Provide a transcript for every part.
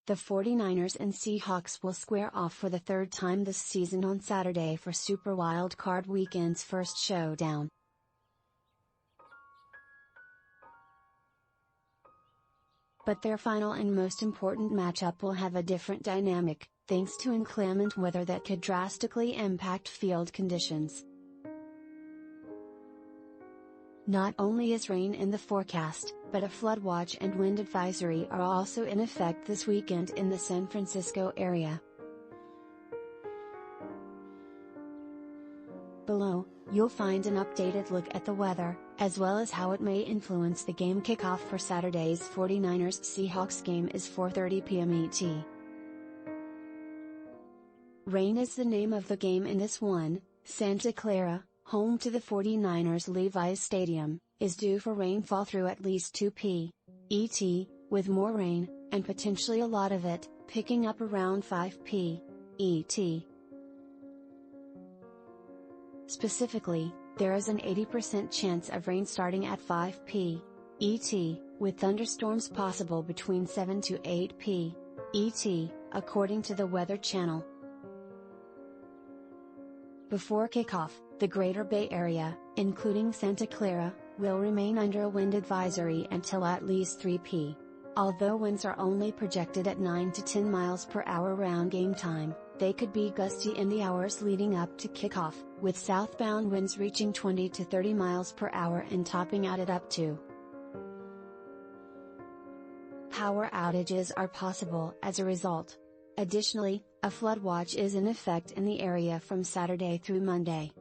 The 49ers and Seahawks will square off for the third time this season on Saturday for Super Wild Card Weekend's first showdown. But their final and most important matchup will have a different dynamic, thanks to inclement weather that could drastically impact field conditions. Not only is rain in the forecast, but a flood watch and wind advisory are also in effect this weekend in the San Francisco area. Below, you'll find an updated look at the weather, as well as how it may influence the game. Kickoff for Saturday's 49ers-Seahawks game is 4:30 p.m. ET. Rain is the name of the game in this one. Santa Clara, home to the 49ers Levi Stadium, is due for rainfall through at least 2 p.m. with more rain, and potentially a lot of it, picking up around 5 p.m. Specifically, there is an 80% chance of rain starting at 5 p.m, with thunderstorms possible between 7 to 8 p.m, according to the Weather Channel. Before kickoff, the Greater Bay Area, including Santa Clara, will remain under a wind advisory until at least 3 p.m. Although winds are only projected at 9 to 10 miles per hour around game time, they could be gusty in the hours leading up to kickoff, with southbound winds reaching 20 to 30 miles per hour and topping out at up to. Power outages are possible as a result. Additionally, a flood watch is in effect in the area from Saturday through Monday.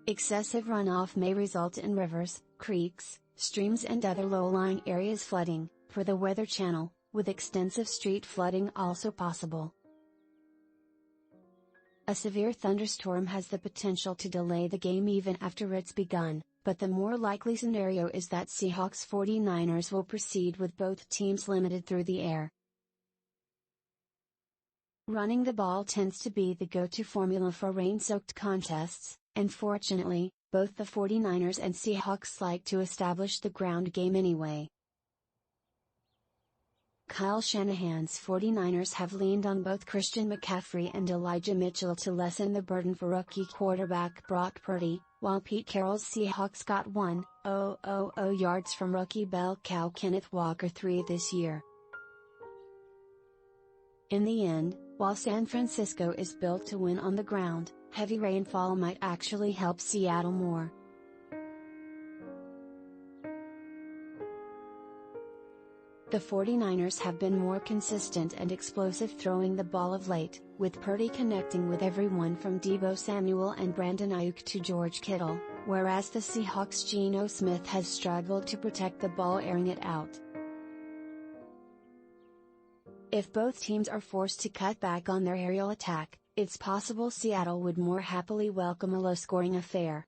Excessive runoff may result in rivers, creeks, streams and other low-lying areas flooding, per the Weather Channel, with extensive street flooding also possible. A severe thunderstorm has the potential to delay the game even after it's begun, but the more likely scenario is that Seahawks 49ers will proceed with both teams limited through the air. Running the ball tends to be the go-to formula for rain-soaked contests, and fortunately, both the 49ers and Seahawks like to establish the ground game anyway. Kyle Shanahan's 49ers have leaned on both Christian McCaffrey and Elijah Mitchell to lessen the burden for rookie quarterback Brock Purdy, while Pete Carroll's Seahawks got 1,000 yards from rookie bell cow Kenneth Walker III this year. In the end, while San Francisco is built to win on the ground, heavy rainfall might actually help Seattle more. The 49ers have been more consistent and explosive throwing the ball of late, with Purdy connecting with everyone from Deebo Samuel and Brandon Aiyuk to George Kittle, whereas the Seahawks' Geno Smith has struggled to protect the ball airing it out. If both teams are forced to cut back on their aerial attack, it's possible Seattle would more happily welcome a low-scoring affair.